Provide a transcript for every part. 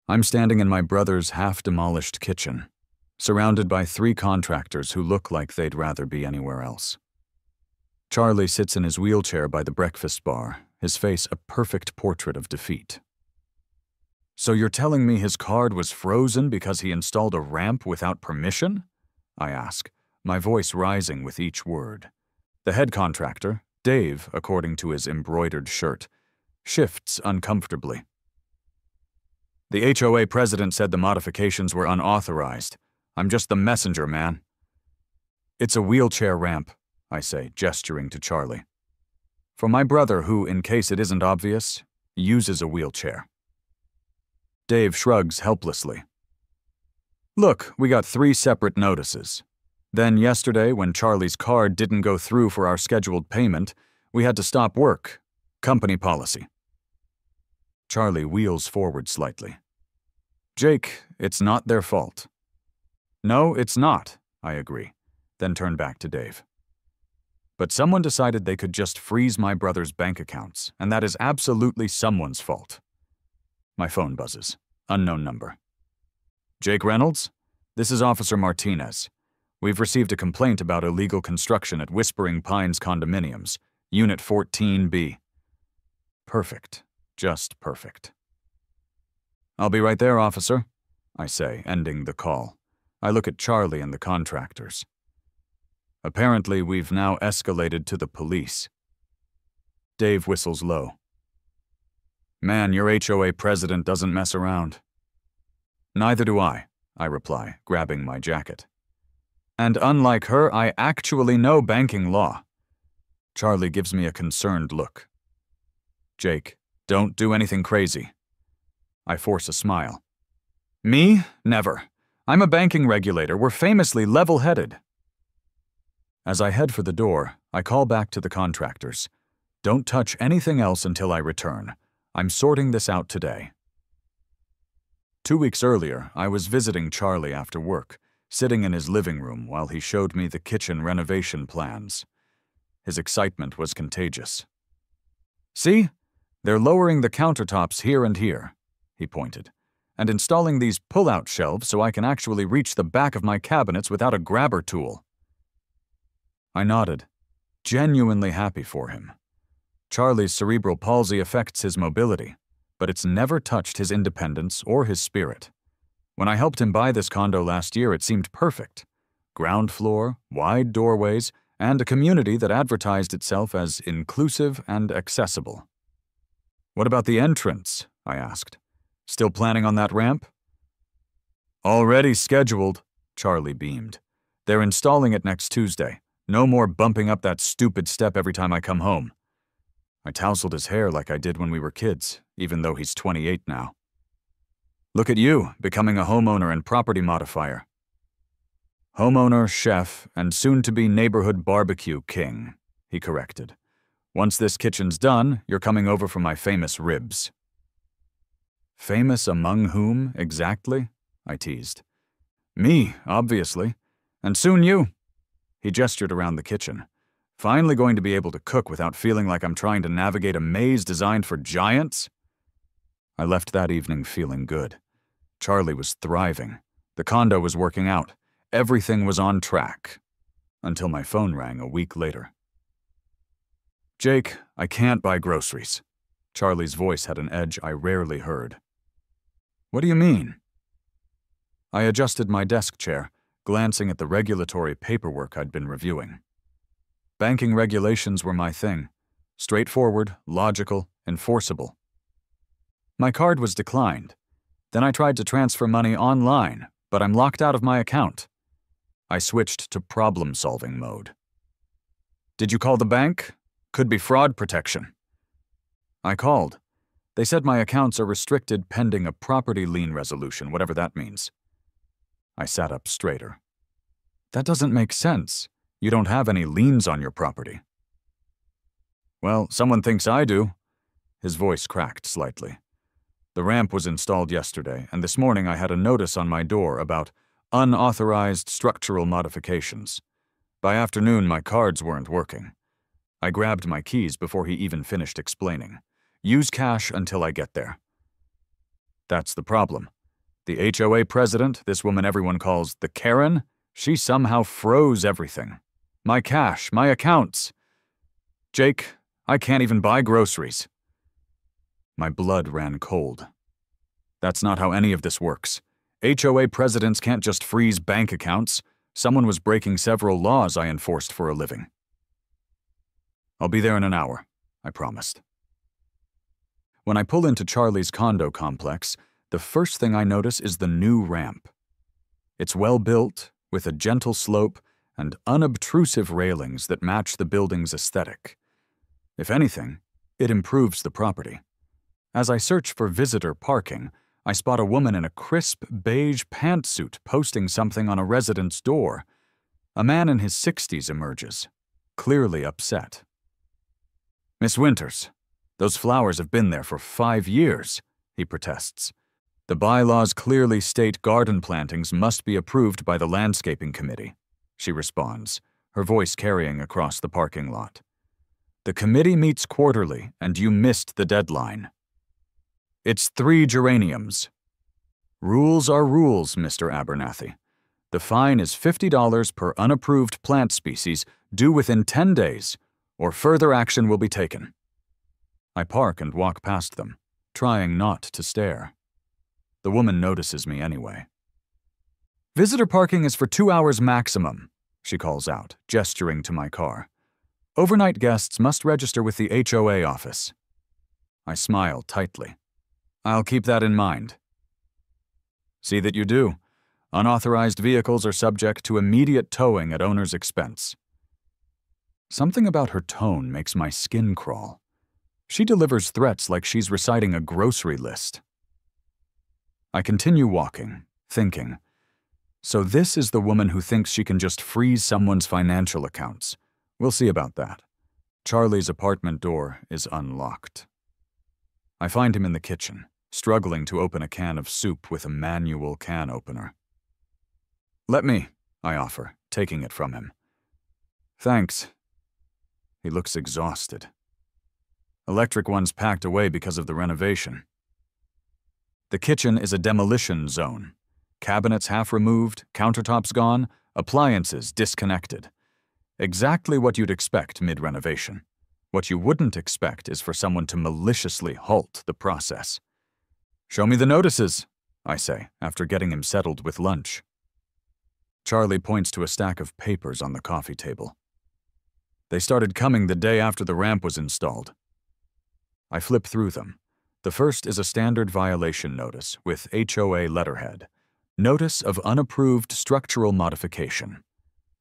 I'm standing in my brother's half-demolished kitchen, surrounded by 3 contractors who look like they'd rather be anywhere else. Charlie sits in his wheelchair by the breakfast bar, his face a perfect portrait of defeat. "So you're telling me his card was frozen because he installed a ramp without permission?" I ask, my voice rising with each word. The head contractor, Dave, according to his embroidered shirt, shifts uncomfortably. "The HOA president said the modifications were unauthorized. I'm just the messenger, man." "It's a wheelchair ramp," I say, gesturing to Charlie. "For my brother who, in case it isn't obvious, uses a wheelchair." Dave shrugs helplessly. "Look, we got 3 separate notices. Then yesterday, when Charlie's card didn't go through for our scheduled payment, we had to stop work. Company policy." Charlie wheels forward slightly. "Jake, it's not their fault." "No, it's not," I agree, then turn back to Dave. "But someone decided they could just freeze my brother's bank accounts, and that is absolutely someone's fault." My phone buzzes. Unknown number. "Jake Reynolds? This is Officer Martinez. We've received a complaint about illegal construction at Whispering Pines Condominiums, Unit 14B. "Perfect. Just perfect." "I'll be right there, officer," I say, ending the call. I look at Charlie and the contractors. Apparently, we've now escalated to the police. Dave whistles low. "Man, your HOA president doesn't mess around." "Neither do I reply, grabbing my jacket. "And unlike her, I actually know banking law." Charlie gives me a concerned look. "Jake, don't do anything crazy." I force a smile. "Me? Never. I'm a banking regulator. We're famously level-headed." As I head for the door, I call back to the contractors. "Don't touch anything else until I return. I'm sorting this out today." 2 weeks earlier, I was visiting Charlie after work, sitting in his living room while he showed me the kitchen renovation plans. His excitement was contagious. "See? They're lowering the countertops here and here," he pointed, "and installing these pull-out shelves so I can actually reach the back of my cabinets without a grabber tool." I nodded, genuinely happy for him. Charlie's cerebral palsy affects his mobility, but it's never touched his independence or his spirit. When I helped him buy this condo last year, it seemed perfect. Ground floor, wide doorways, and a community that advertised itself as inclusive and accessible. "What about the entrance?" I asked. "Still planning on that ramp?" "Already scheduled," Charlie beamed. "They're installing it next Tuesday. No more bumping up that stupid step every time I come home." I tousled his hair like I did when we were kids, even though he's 28 now. "Look at you, becoming a homeowner and property modifier." "Homeowner, chef, and soon-to-be neighborhood barbecue king," he corrected. "Once this kitchen's done, you're coming over for my famous ribs." "Famous among whom, exactly?" I teased. "Me, obviously. And soon you." He gestured around the kitchen. "Finally going to be able to cook without feeling like I'm trying to navigate a maze designed for giants?" I left that evening feeling good. Charlie was thriving. The condo was working out. Everything was on track. Until my phone rang a week later. "Jake, I can't buy groceries." Charlie's voice had an edge I rarely heard. "What do you mean?" I adjusted my desk chair, glancing at the regulatory paperwork I'd been reviewing. Banking regulations were my thing. Straightforward, logical, enforceable. My card was declined. Then I tried to transfer money online, but I'm locked out of my account. I switched to problem-solving mode. "Did you call the bank? Could be fraud protection." I called. They said my accounts are restricted pending a property lien resolution, whatever that means. I sat up straighter. "That doesn't make sense. You don't have any liens on your property." "Well, someone thinks I do." His voice cracked slightly. "The ramp was installed yesterday, and this morning I had a notice on my door about unauthorized structural modifications. By afternoon, my cards weren't working. I grabbed my keys before he even finished explaining. Use cash until I get there." "That's the problem. The HOA president, this woman everyone calls the Karen, she somehow froze everything. My cash, my accounts. Jake, I can't even buy groceries. My blood ran cold. That's not how any of this works. HOA presidents can't just freeze bank accounts. Someone was breaking several laws I enforced for a living. I'll be there in an hour, I promised. When I pull into Charlie's condo complex, the first thing I notice is the new ramp. It's well built, with a gentle slope and unobtrusive railings that match the building's aesthetic. If anything, it improves the property. As I search for visitor parking, I spot a woman in a crisp beige pantsuit posting something on a resident's door. A man in his 60s emerges, clearly upset. Miss Winters, those flowers have been there for 5 years, he protests. The bylaws clearly state garden plantings must be approved by the landscaping committee, she responds, her voice carrying across the parking lot. The committee meets quarterly, and you missed the deadline. It's 3 geraniums. Rules are rules, Mr. Abernathy. The fine is $50 per unapproved plant species due within 10 days, or further action will be taken. I park and walk past them, trying not to stare. The woman notices me anyway. Visitor parking is for 2 hours maximum, she calls out, gesturing to my car. Overnight guests must register with the HOA office. I smile tightly. I'll keep that in mind. See that you do. Unauthorized vehicles are subject to immediate towing at owner's expense. Something about her tone makes my skin crawl. She delivers threats like she's reciting a grocery list. I continue walking, thinking, so this is the woman who thinks she can just freeze someone's financial accounts. We'll see about that. Charlie's apartment door is unlocked. I find him in the kitchen, struggling to open a can of soup with a manual can opener. Let me, I offer, taking it from him. Thanks. He looks exhausted. Electric one's packed away because of the renovation. The kitchen is a demolition zone. Cabinets half removed, countertops gone, appliances disconnected. Exactly what you'd expect mid-renovation. What you wouldn't expect is for someone to maliciously halt the process. Show me the notices, I say, after getting him settled with lunch. Charlie points to a stack of papers on the coffee table. They started coming the day after the ramp was installed. I flip through them. The first is a standard violation notice with HOA letterhead. Notice of unapproved structural modification.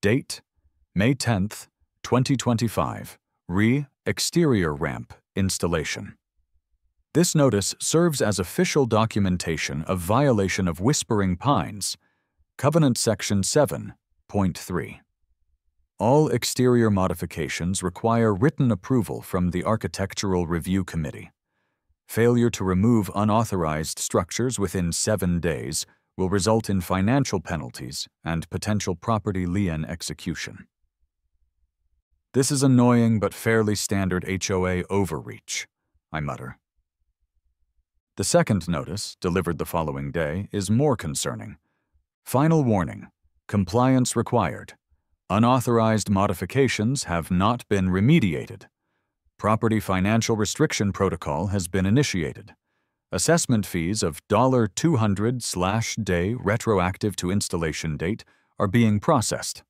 Date, May 10th, 2025. Exterior ramp installation. This notice serves as official documentation of violation of Whispering Pines, Covenant Section 7.3. All exterior modifications require written approval from the Architectural Review Committee. Failure to remove unauthorized structures within 7 days will result in financial penalties and potential property lien execution. This is annoying but fairly standard HOA overreach, I mutter. The second notice, delivered the following day, is more concerning. Final warning. Compliance required. Unauthorized modifications have not been remediated. Property Financial Restriction Protocol has been initiated. Assessment fees of $200/day retroactive to installation date are being processed.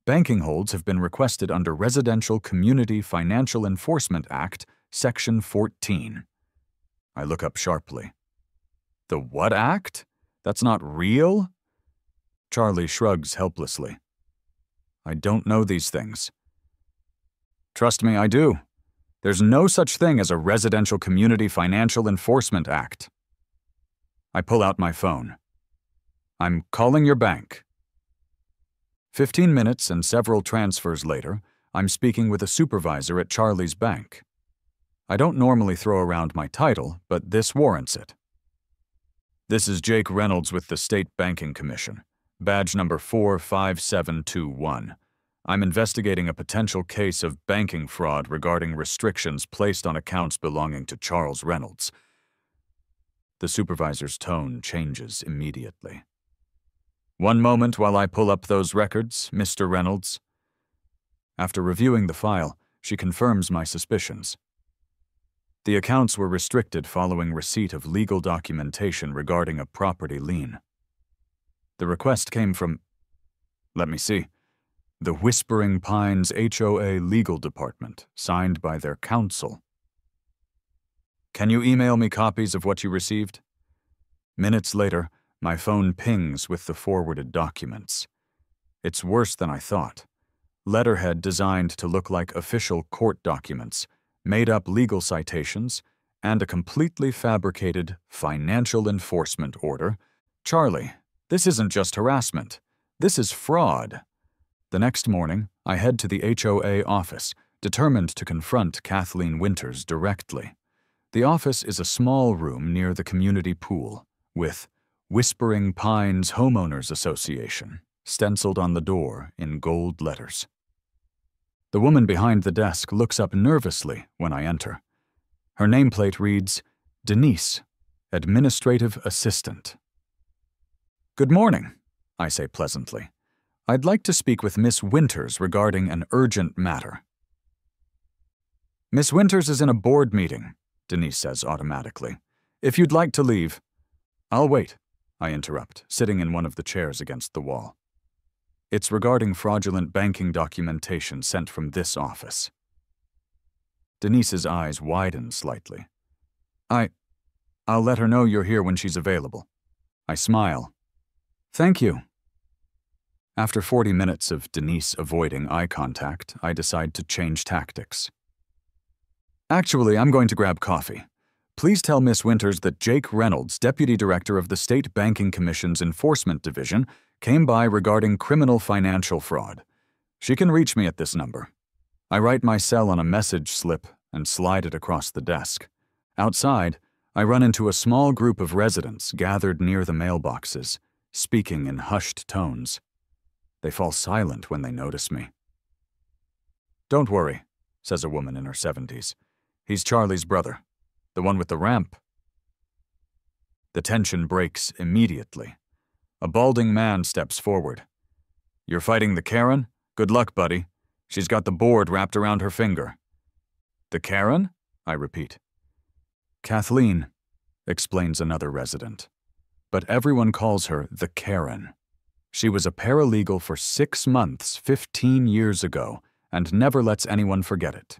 Banking holds have been requested under Residential Community Financial Enforcement Act, Section 14. I look up sharply. The what act? That's not real? Charlie shrugs helplessly. I don't know these things. Trust me, I do. There's no such thing as a Residential Community Financial Enforcement Act. I pull out my phone. I'm calling your bank. 15 minutes and several transfers later, I'm speaking with a supervisor at Charlie's bank. I don't normally throw around my title, but this warrants it. This is Jake Reynolds with the State Banking Commission, badge number 45721. I'm investigating a potential case of banking fraud regarding restrictions placed on accounts belonging to Charles Reynolds. The supervisor's tone changes immediately. "One moment while I pull up those records, Mr. Reynolds." After reviewing the file, she confirms my suspicions. The accounts were restricted following receipt of legal documentation regarding a property lien. The request came from, let me see, the Whispering Pines HOA Legal Department, signed by their counsel. "Can you email me copies of what you received?" Minutes later, my phone pings with the forwarded documents. It's worse than I thought. Letterhead designed to look like official court documents, made-up legal citations, and a completely fabricated financial enforcement order. "Charlie, this isn't just harassment. This is fraud." The next morning, I head to the HOA office, determined to confront Kathleen Winters directly. The office is a small room near the community pool, with Whispering Pines Homeowners Association stenciled on the door in gold letters. The woman behind the desk looks up nervously when I enter. Her nameplate reads, "Denise, Administrative Assistant." "Good morning," I say pleasantly. "I'd like to speak with Miss Winters regarding an urgent matter." "Miss Winters is in a board meeting," Denise says automatically. "If you'd like to leave—" "I'll wait," I interrupt, sitting in one of the chairs against the wall. "It's regarding fraudulent banking documentation sent from this office." Denise's eyes widen slightly. I'll let her know you're here when she's available." I smile. "Thank you." After 40 minutes of Denise avoiding eye contact, I decide to change tactics. "Actually, I'm going to grab coffee. Please tell Miss Winters that Jake Reynolds, Deputy Director of the State Banking Commission's Enforcement Division, came by regarding criminal financial fraud. She can reach me at this number." I write my cell on a message slip and slide it across the desk. Outside, I run into a small group of residents gathered near the mailboxes, speaking in hushed tones. They fall silent when they notice me. "Don't worry," says a woman in her 70s. "He's Charlie's brother, the one with the ramp." The tension breaks immediately. A balding man steps forward. "You're fighting the Karen? Good luck, buddy. She's got the board wrapped around her finger." "The Karen?" I repeat. "Kathleen," explains another resident. "But everyone calls her the Karen. She was a paralegal for 6 months 15 years ago and never lets anyone forget it.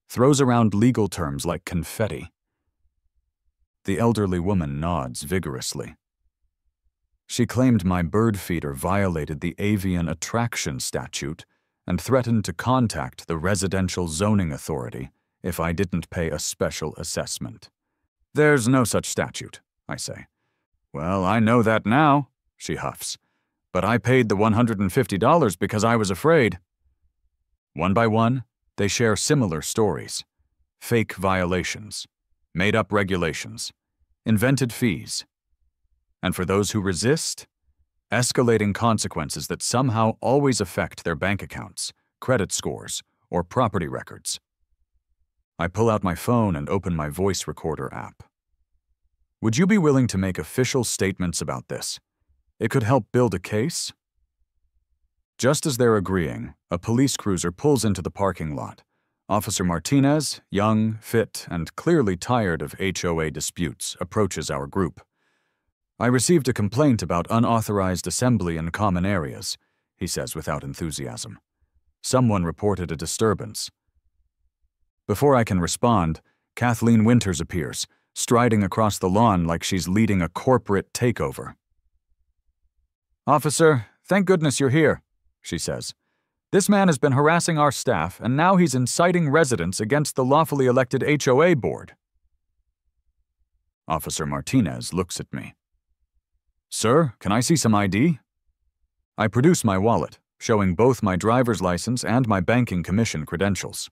Throws around legal terms like confetti." The elderly woman nods vigorously. "She claimed my bird feeder violated the avian attraction statute and threatened to contact the residential zoning authority if I didn't pay a special assessment." "There's no such statute," I say. "Well, I know that now," she huffs. "But I paid the $150 because I was afraid." One by one, they share similar stories. Fake violations, made-up regulations, invented fees. And for those who resist, escalating consequences that somehow always affect their bank accounts, credit scores, or property records. I pull out my phone and open my voice recorder app. "Would you be willing to make official statements about this? It could help build a case?" Just as they're agreeing, a police cruiser pulls into the parking lot. Officer Martinez, young, fit, and clearly tired of HOA disputes, approaches our group. "I received a complaint about unauthorized assembly in common areas," he says without enthusiasm. "Someone reported a disturbance." Before I can respond, Kathleen Winters appears, striding across the lawn like she's leading a corporate takeover. "Officer, thank goodness you're here," she says. "This man has been harassing our staff, and now he's inciting residents against the lawfully elected HOA board." Officer Martinez looks at me. "Sir, can I see some ID?" I produce my wallet, showing both my driver's license and my banking commission credentials.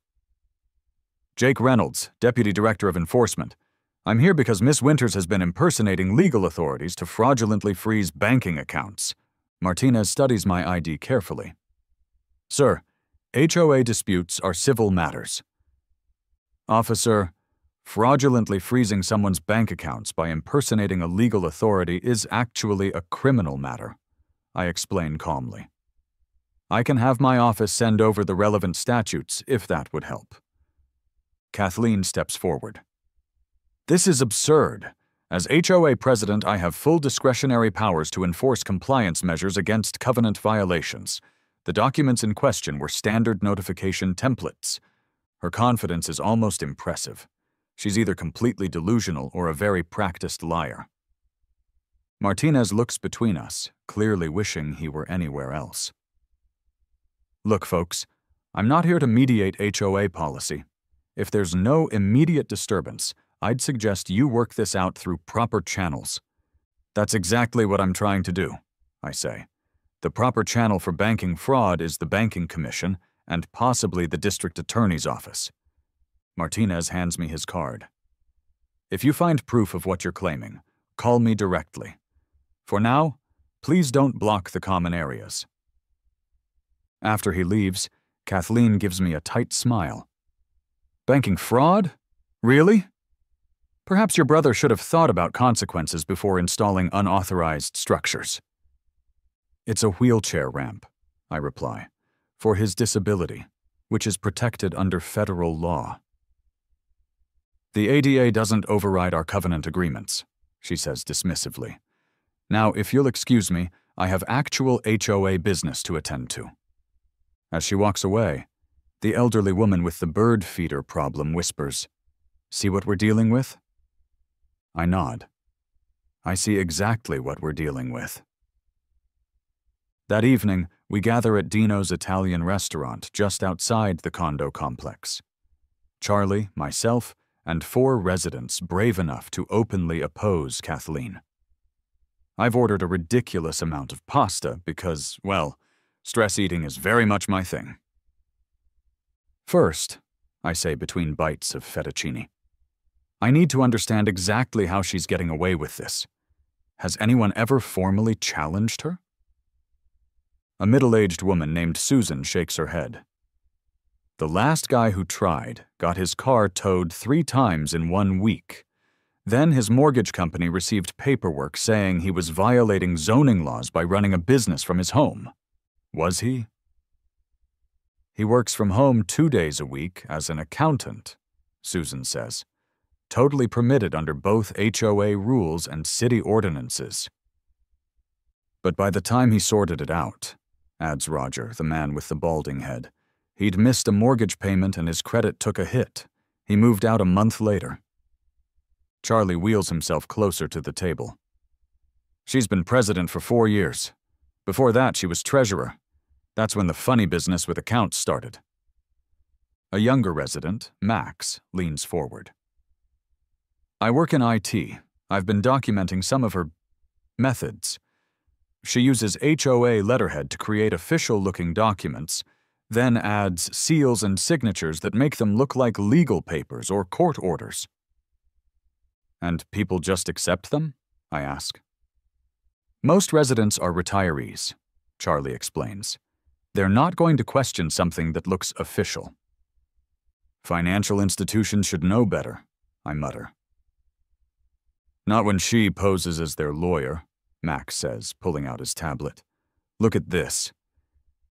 "Jake Reynolds, Deputy Director of Enforcement. I'm here because Miss Winters has been impersonating legal authorities to fraudulently freeze banking accounts." Martinez studies my ID carefully. "Sir, HOA disputes are civil matters." "Officer, Fraudulently freezing someone's bank accounts by impersonating a legal authority is actually a criminal matter, I explain calmly. I can have my office send over the relevant statutes if that would help. Kathleen steps forward. This is absurd. As HOA president, I have full discretionary powers to enforce compliance measures against covenant violations. The documents in question were standard notification templates. Her confidence is almost impressive. She's either completely delusional or a very practiced liar. Martinez looks between us, clearly wishing he were anywhere else. Look, folks, I'm not here to mediate HOA policy. If there's no immediate disturbance, I'd suggest you work this out through proper channels. That's exactly what I'm trying to do, I say. The proper channel for banking fraud is the Banking Commission and possibly the District Attorney's Office. Martinez hands me his card. If you find proof of what you're claiming, call me directly. For now, please don't block the common areas. After he leaves, Kathleen gives me a tight smile. Banking fraud? Really? Perhaps your brother should have thought about consequences before installing unauthorized structures. It's a wheelchair ramp, I reply, for his disability, which is protected under federal law. The ADA doesn't override our covenant agreements, she says dismissively. Now, if you'll excuse me, I have actual HOA business to attend to. As she walks away, the elderly woman with the bird feeder problem whispers, "See what we're dealing with?" I nod. I see exactly what we're dealing with. That evening, we gather at Dino's Italian restaurant just outside the condo complex. Charlie, myself, and 4 residents brave enough to openly oppose Kathleen. I've ordered a ridiculous amount of pasta because, well, stress eating is very much my thing. First, I say between bites of fettuccine, I need to understand exactly how she's getting away with this. Has anyone ever formally challenged her? A middle-aged woman named Susan shakes her head. The last guy who tried got his car towed 3 times in 1 week. Then his mortgage company received paperwork saying he was violating zoning laws by running a business from his home. Was he? He works from home 2 days a week as an accountant, Susan says. Totally permitted under both HOA rules and city ordinances. But by the time he sorted it out, adds Roger, the man with the balding head, he'd missed a mortgage payment and his credit took a hit. He moved out a month later. Charlie wheels himself closer to the table. She's been president for 4 years. Before that, she was treasurer. That's when the funny business with accounts started. A younger resident, Max, leans forward. I work in IT. I've been documenting some of her methods. She uses HOA letterhead to create official-looking documents, then adds seals and signatures that make them look like legal papers or court orders. And people just accept them? I ask. Most residents are retirees, Charlie explains. They're not going to question something that looks official. Financial institutions should know better, I mutter. Not when she poses as their lawyer, Max says, pulling out his tablet. Look at this.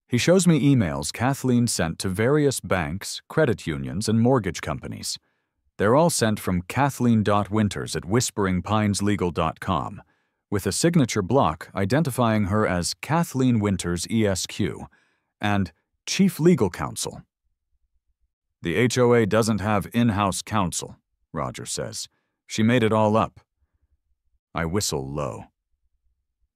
He shows me emails Kathleen sent to various banks, credit unions, and mortgage companies. They're all sent from kathleen.winters@whisperingpineslegal.com, with a signature block identifying her as Kathleen Winters ESQ and Chief Legal Counsel. The HOA doesn't have in-house counsel, Roger says. She made it all up. I whistle low.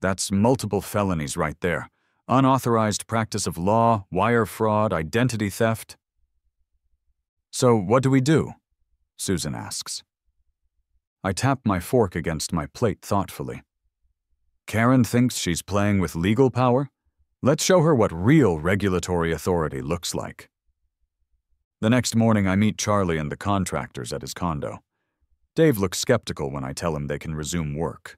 That's multiple felonies right there. Unauthorized practice of law, wire fraud, identity theft. So what do we do? Susan asks. I tap my fork against my plate thoughtfully. Karen thinks she's playing with legal power? Let's show her what real regulatory authority looks like. The next morning I meet Charlie and the contractors at his condo. Dave looks skeptical when I tell him they can resume work.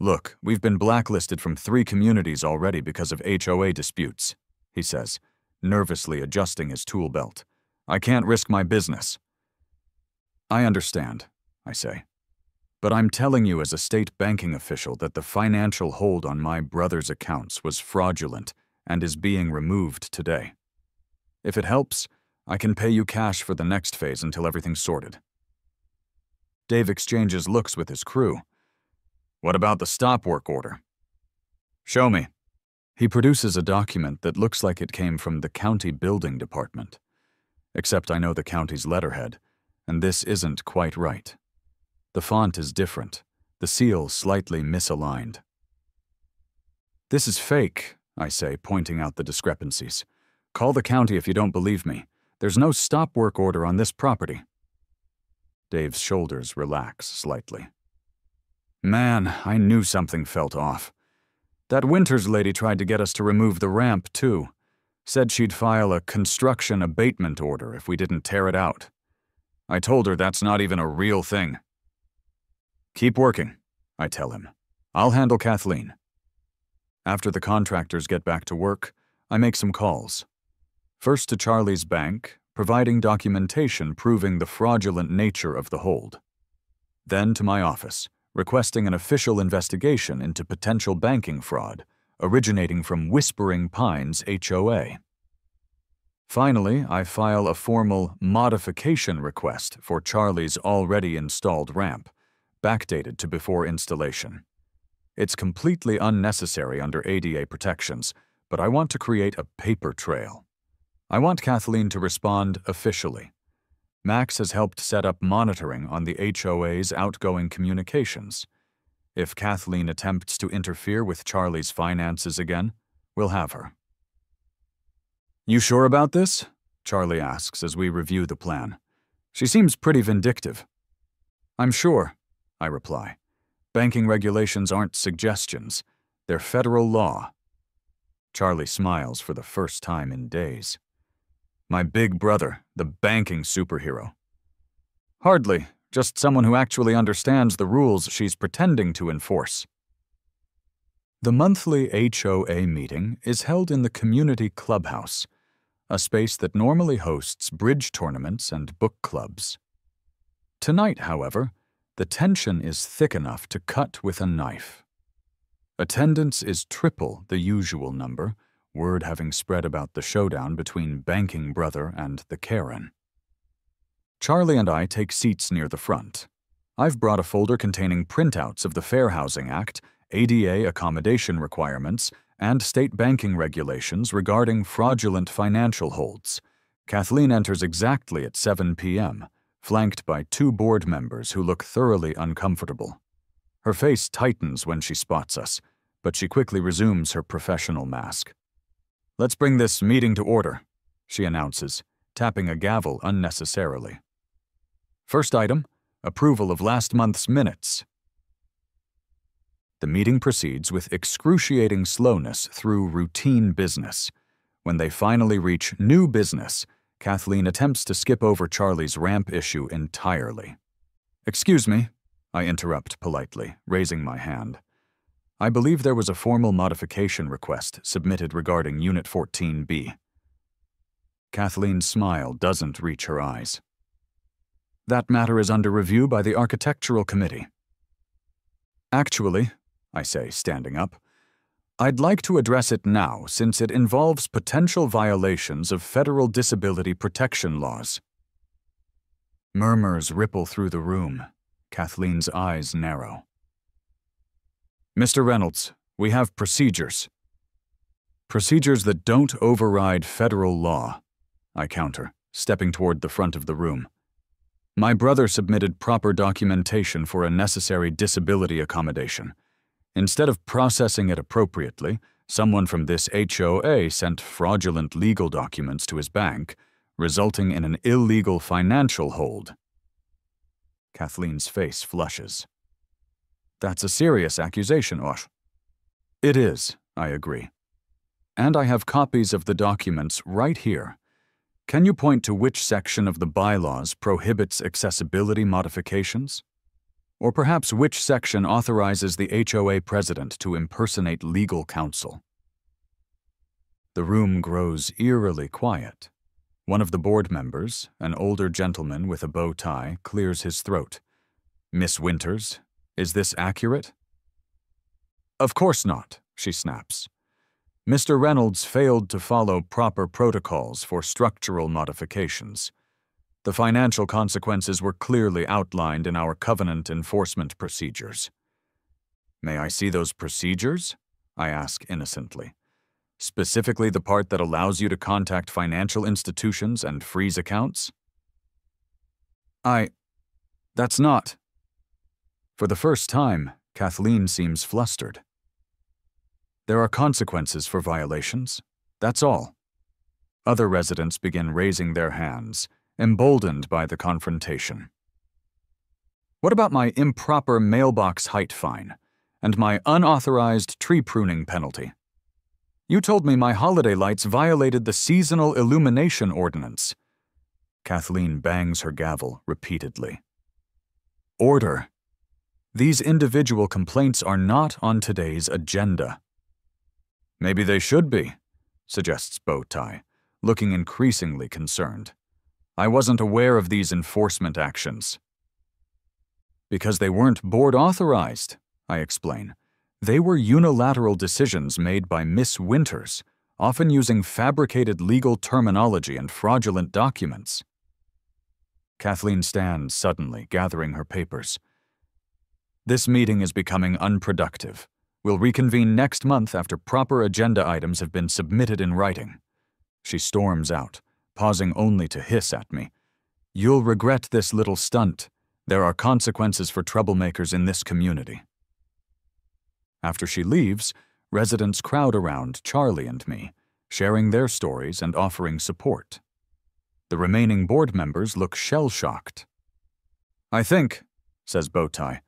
Look, we've been blacklisted from 3 communities already because of HOA disputes, he says, nervously adjusting his tool belt. I can't risk my business. I understand, I say. But I'm telling you as a state banking official that the financial hold on my brother's accounts was fraudulent and is being removed today. If it helps, I can pay you cash for the next phase until everything's sorted. Dave exchanges looks with his crew. What about the stop work order? Show me. He produces a document that looks like it came from the county building department. Except I know the county's letterhead, and this isn't quite right. The font is different, the seal slightly misaligned. This is fake, I say, pointing out the discrepancies. Call the county if you don't believe me. There's no stop work order on this property. Dave's shoulders relax slightly. Man, I knew something felt off. That Winters lady tried to get us to remove the ramp, too. Said she'd file a construction abatement order if we didn't tear it out. I told her that's not even a real thing. Keep working, I tell him. I'll handle Kathleen. After the contractors get back to work, I make some calls. First to Charlie's bank, providing documentation proving the fraudulent nature of the hold. Then to my office, requesting an official investigation into potential banking fraud originating from Whispering Pines HOA. Finally, I file a formal modification request for Charlie's already installed ramp, backdated to before installation. It's completely unnecessary under ADA protections, but I want to create a paper trail. I want Kathleen to respond officially. Max has helped set up monitoring on the HOA's outgoing communications. If Kathleen attempts to interfere with Charlie's finances again, we'll have her. You sure about this? Charlie asks as we review the plan. She seems pretty vindictive. I'm sure, I reply. Banking regulations aren't suggestions. They're federal law. Charlie smiles for the first time in days. My big brother, the banking superhero. Hardly, just someone who actually understands the rules she's pretending to enforce. The monthly HOA meeting is held in the community clubhouse, a space that normally hosts bridge tournaments and book clubs. Tonight, however, the tension is thick enough to cut with a knife. Attendance is triple the usual number, word having spread about the showdown between banking brother and the Karen. Charlie and I take seats near the front. I've brought a folder containing printouts of the Fair Housing Act, ADA accommodation requirements, and state banking regulations regarding fraudulent financial holds. Kathleen enters exactly at 7 p.m., flanked by 2 board members who look thoroughly uncomfortable. Her face tightens when she spots us, but she quickly resumes her professional mask. Let's bring this meeting to order, she announces, tapping a gavel unnecessarily. First item, approval of last month's minutes. The meeting proceeds with excruciating slowness through routine business. When they finally reach new business, Kathleen attempts to skip over Charlie's ramp issue entirely. Excuse me, I interrupt politely, raising my hand. I believe there was a formal modification request submitted regarding Unit 14B. Kathleen's smile doesn't reach her eyes. That matter is under review by the Architectural Committee. Actually, I say, standing up, I'd like to address it now since it involves potential violations of federal disability protection laws. Murmurs ripple through the room. Kathleen's eyes narrow. Mr. Reynolds, we have procedures. Procedures that don't override federal law, I counter, stepping toward the front of the room. My brother submitted proper documentation for a necessary disability accommodation. Instead of processing it appropriately, someone from this HOA sent fraudulent legal documents to his bank, resulting in an illegal financial hold. Kathleen's face flushes. That's a serious accusation, Osh. It is, I agree. And I have copies of the documents right here. Can you point to which section of the bylaws prohibits accessibility modifications? Or perhaps which section authorizes the HOA president to impersonate legal counsel? The room grows eerily quiet. One of the board members, an older gentleman with a bow tie, clears his throat. "Miss Winters, is this accurate?" "Of course not," she snaps. "Mr. Reynolds failed to follow proper protocols for structural modifications. The financial consequences were clearly outlined in our covenant enforcement procedures." "May I see those procedures?" I ask innocently. "Specifically the part that allows you to contact financial institutions and freeze accounts?" That's not." For the first time, Kathleen seems flustered. "There are consequences for violations. That's all." Other residents begin raising their hands, emboldened by the confrontation. "What about my improper mailbox height fine and my unauthorized tree pruning penalty? You told me my holiday lights violated the seasonal illumination ordinance." Kathleen bangs her gavel repeatedly. "Order. These individual complaints are not on today's agenda." "Maybe they should be," suggests Bowtie, looking increasingly concerned. "I wasn't aware of these enforcement actions." "Because they weren't board authorized," I explain. "They were unilateral decisions made by Miss Winters, often using fabricated legal terminology and fraudulent documents." Kathleen stands suddenly, gathering her papers. "This meeting is becoming unproductive. We'll reconvene next month after proper agenda items have been submitted in writing." She storms out, pausing only to hiss at me. "You'll regret this little stunt. There are consequences for troublemakers in this community." After she leaves, residents crowd around Charlie and me, sharing their stories and offering support. The remaining board members look shell-shocked. "I think," says Bowtie,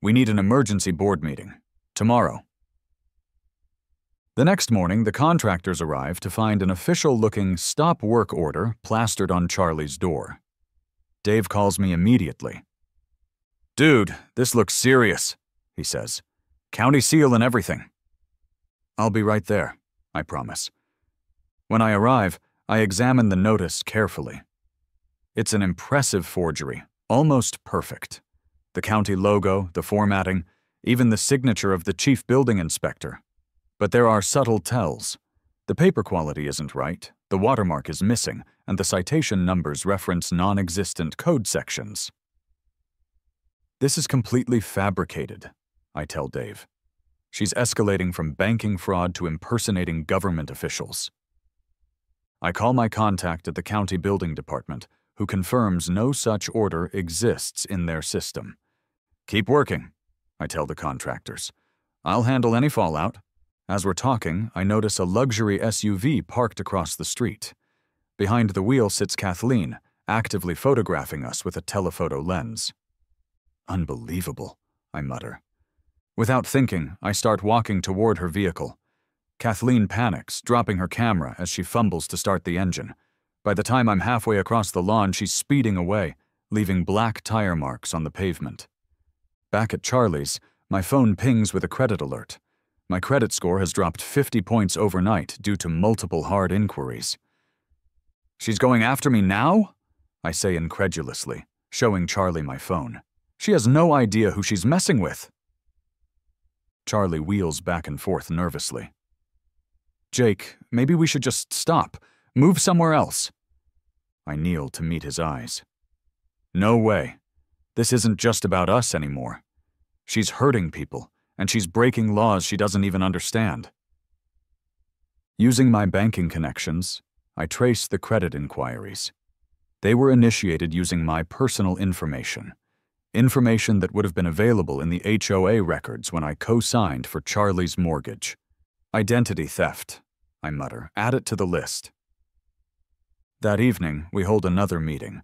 "we need an emergency board meeting. Tomorrow." The next morning, the contractors arrive to find an official-looking stop work order plastered on Charlie's door. Dave calls me immediately. "Dude, this looks serious," he says. "County seal and everything." "I'll be right there," I promise. When I arrive, I examine the notice carefully. It's an impressive forgery, almost perfect. The county logo, the formatting, even the signature of the chief building inspector. But there are subtle tells. The paper quality isn't right, the watermark is missing, and the citation numbers reference non-existent code sections. "This is completely fabricated," I tell Dave. "She's escalating from banking fraud to impersonating government officials." I call my contact at the county building department, who confirms no such order exists in their system. "Keep working," I tell the contractors. "I'll handle any fallout." As we're talking, I notice a luxury SUV parked across the street. Behind the wheel sits Kathleen, actively photographing us with a telephoto lens. "Unbelievable," I mutter. Without thinking, I start walking toward her vehicle. Kathleen panics, dropping her camera as she fumbles to start the engine. By the time I'm halfway across the lawn, she's speeding away, leaving black tire marks on the pavement. Back at Charlie's, my phone pings with a credit alert. My credit score has dropped 50 points overnight due to multiple hard inquiries. "She's going after me now?" I say incredulously, showing Charlie my phone. "She has no idea who she's messing with." Charlie wheels back and forth nervously. "Jake, maybe we should just stop. Move somewhere else." I kneel to meet his eyes. "No way. This isn't just about us anymore. She's hurting people, and she's breaking laws she doesn't even understand." Using my banking connections, I trace the credit inquiries. They were initiated using my personal information that would have been available in the HOA records when I co-signed for Charlie's mortgage. "Identity theft," I mutter. "Add it to the list." That evening, we hold another meeting,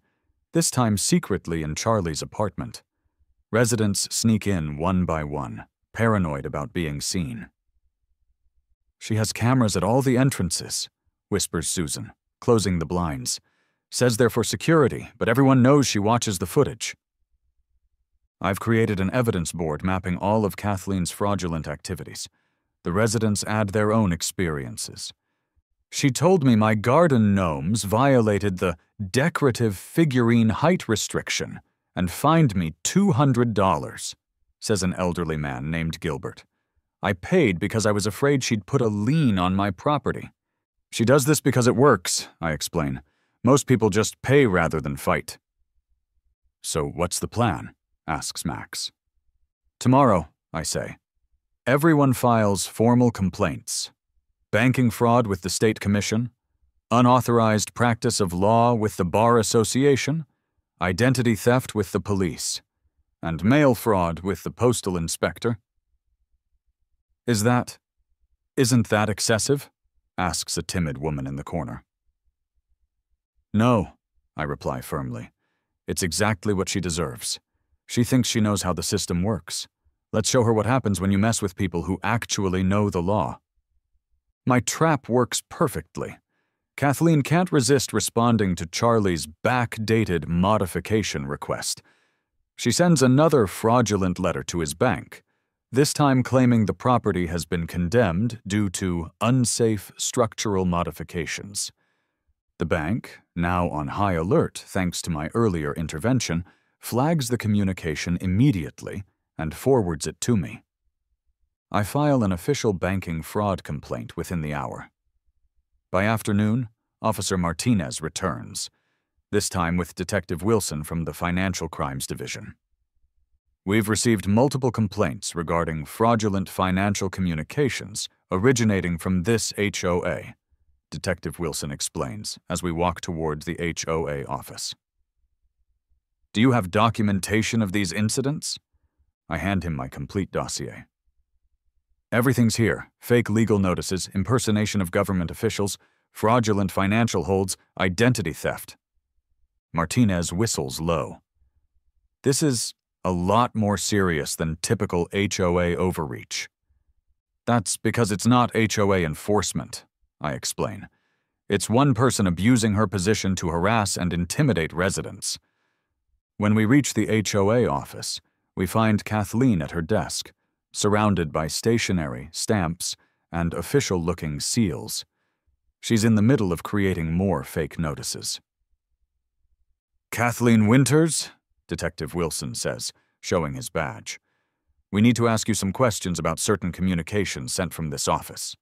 this time secretly in Charlie's apartment. Residents sneak in one by one, paranoid about being seen. "She has cameras at all the entrances," whispers Susan, closing the blinds. "Says they're for security, but everyone knows she watches the footage." I've created an evidence board mapping all of Kathleen's fraudulent activities. The residents add their own experiences. She told me my garden gnomes violated the decorative figurine height restriction and fined me $200, says an elderly man named Gilbert. I paid because I was afraid she'd put a lien on my property. She does this because it works, I explain. Most people just pay rather than fight. So what's the plan? Asks Max. Tomorrow, I say. Everyone files formal complaints. Banking fraud with the State Commission, unauthorized practice of law with the Bar Association, identity theft with the police, and mail fraud with the postal inspector. Isn't that excessive? Asks a timid woman in the corner. No, I reply firmly. It's exactly what she deserves. She thinks she knows how the system works. Let's show her what happens when you mess with people who actually know the law. My trap works perfectly. Kathleen can't resist responding to Charlie's backdated modification request. She sends another fraudulent letter to his bank, this time claiming the property has been condemned due to unsafe structural modifications. The bank, now on high alert thanks to my earlier intervention, flags the communication immediately and forwards it to me. I file an official banking fraud complaint within the hour. By afternoon, Officer Martinez returns, this time with Detective Wilson from the Financial Crimes Division. We've received multiple complaints regarding fraudulent financial communications originating from this HOA, Detective Wilson explains as we walk toward the HOA office. Do you have documentation of these incidents? I hand him my complete dossier. Everything's here: fake legal notices, impersonation of government officials, fraudulent financial holds, identity theft. Martinez whistles low. This is a lot more serious than typical HOA overreach. That's because it's not HOA enforcement, I explain. It's one person abusing her position to harass and intimidate residents. When we reach the HOA office, we find Kathleen at her desk, surrounded by stationery, stamps, and official-looking seals. She's in the middle of creating more fake notices. Kathleen Winters? Detective Wilson says, showing his badge. We need to ask you some questions about certain communications sent from this office.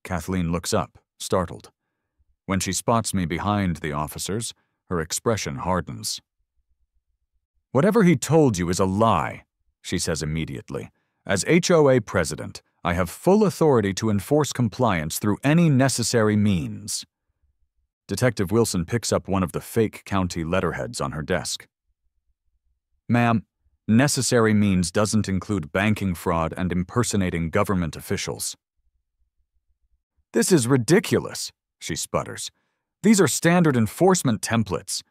Kathleen looks up, startled. When she spots me behind the officers, her expression hardens. Whatever he told you is a lie, she says immediately. As HOA president, I have full authority to enforce compliance through any necessary means. Detective Wilson picks up one of the fake county letterheads on her desk. Ma'am, necessary means doesn't include banking fraud and impersonating government officials. This is ridiculous, she sputters. These are standard enforcement templates.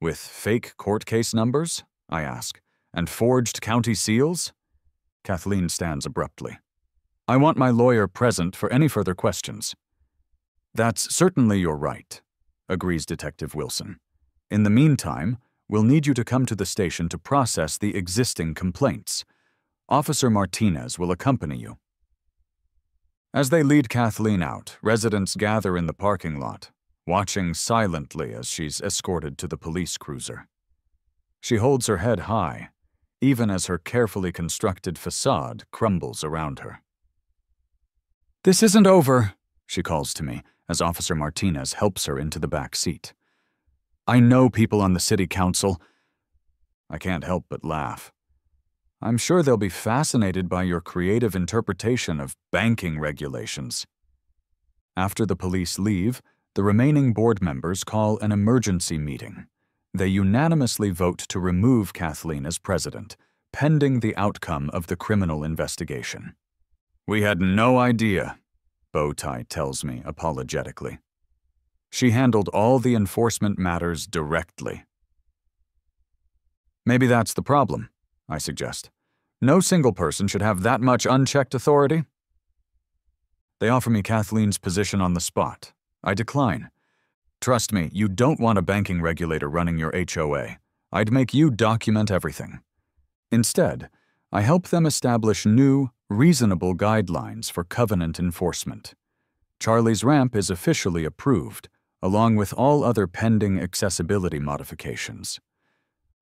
With fake court case numbers? I ask. And forged county seals? Kathleen stands abruptly. I want my lawyer present for any further questions. That's certainly your right, agrees Detective Wilson. In the meantime, we'll need you to come to the station to process the existing complaints. Officer Martinez will accompany you. As they lead Kathleen out, residents gather in the parking lot, watching silently as she's escorted to the police cruiser. She holds her head high, even as her carefully constructed facade crumbles around her. This isn't over, she calls to me as Officer Martinez helps her into the back seat. I know people on the city council. I can't help but laugh. I'm sure they'll be fascinated by your creative interpretation of banking regulations. After the police leave, the remaining board members call an emergency meeting. They unanimously vote to remove Kathleen as president, pending the outcome of the criminal investigation. We had no idea, Bowtie tells me apologetically. She handled all the enforcement matters directly. Maybe that's the problem, I suggest. No single person should have that much unchecked authority. They offer me Kathleen's position on the spot. I decline. Trust me, you don't want a banking regulator running your HOA. I'd make you document everything. Instead, I help them establish new, reasonable guidelines for covenant enforcement. Charlie's ramp is officially approved, along with all other pending accessibility modifications.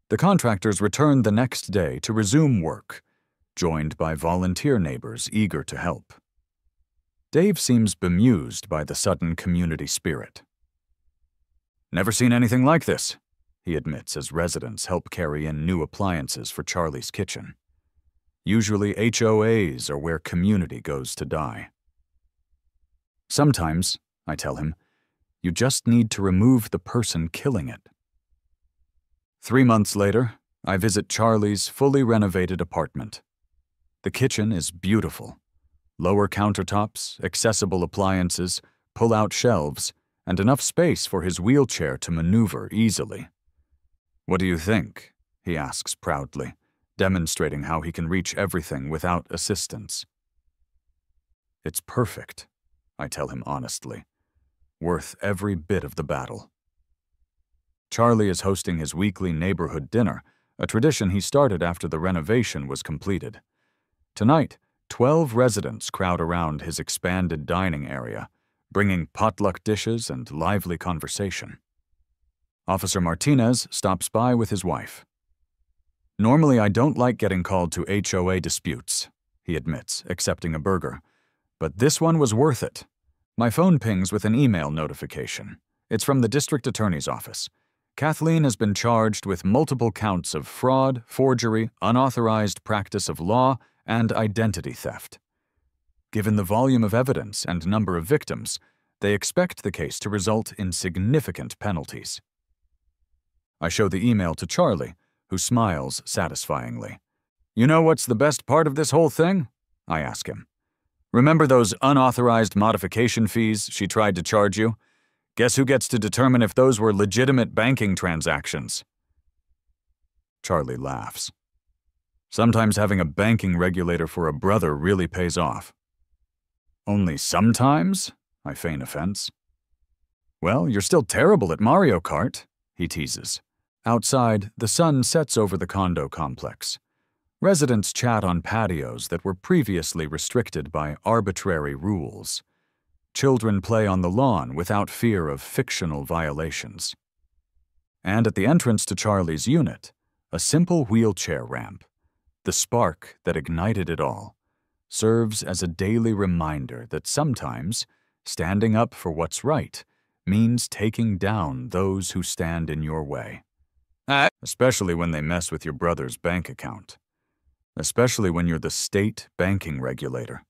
The contractors return the next day to resume work, joined by volunteer neighbors eager to help. Dave seems bemused by the sudden community spirit. "Never seen anything like this," he admits as residents help carry in new appliances for Charlie's kitchen. Usually HOAs are where community goes to die. "Sometimes," I tell him, "you just need to remove the person killing it." 3 months later, I visit Charlie's fully renovated apartment. The kitchen is beautiful. Lower countertops, accessible appliances, pull-out shelves, and enough space for his wheelchair to maneuver easily. "What do you think?" he asks proudly, demonstrating how he can reach everything without assistance. "It's perfect," I tell him honestly. "Worth every bit of the battle." Charlie is hosting his weekly neighborhood dinner, a tradition he started after the renovation was completed. Tonight, 12 residents crowd around his expanded dining area, bringing potluck dishes and lively conversation. Officer Martinez stops by with his wife. "Normally I don't like getting called to HOA disputes," he admits, accepting a burger. "But this one was worth it. My phone pings with an email notification. It's from the district attorney's office. Kathleen has been charged with multiple counts of fraud, forgery, unauthorized practice of law, and identity theft. Given the volume of evidence and number of victims, they expect the case to result in significant penalties." I show the email to Charlie, who smiles satisfyingly. "You know what's the best part of this whole thing?" I ask him. "Remember those unauthorized modification fees she tried to charge you? Guess who gets to determine if those were legitimate banking transactions?" Charlie laughs. "Sometimes having a banking regulator for a brother really pays off." "Only sometimes?" I feign offense. "Well, you're still terrible at Mario Kart," he teases. Outside, the sun sets over the condo complex. Residents chat on patios that were previously restricted by arbitrary rules. Children play on the lawn without fear of fictional violations. And at the entrance to Charlie's unit, a simple wheelchair ramp, the spark that ignited it all, serves as a daily reminder that sometimes standing up for what's right means taking down those who stand in your way. Especially when they mess with your brother's bank account. Especially when you're the state banking regulator.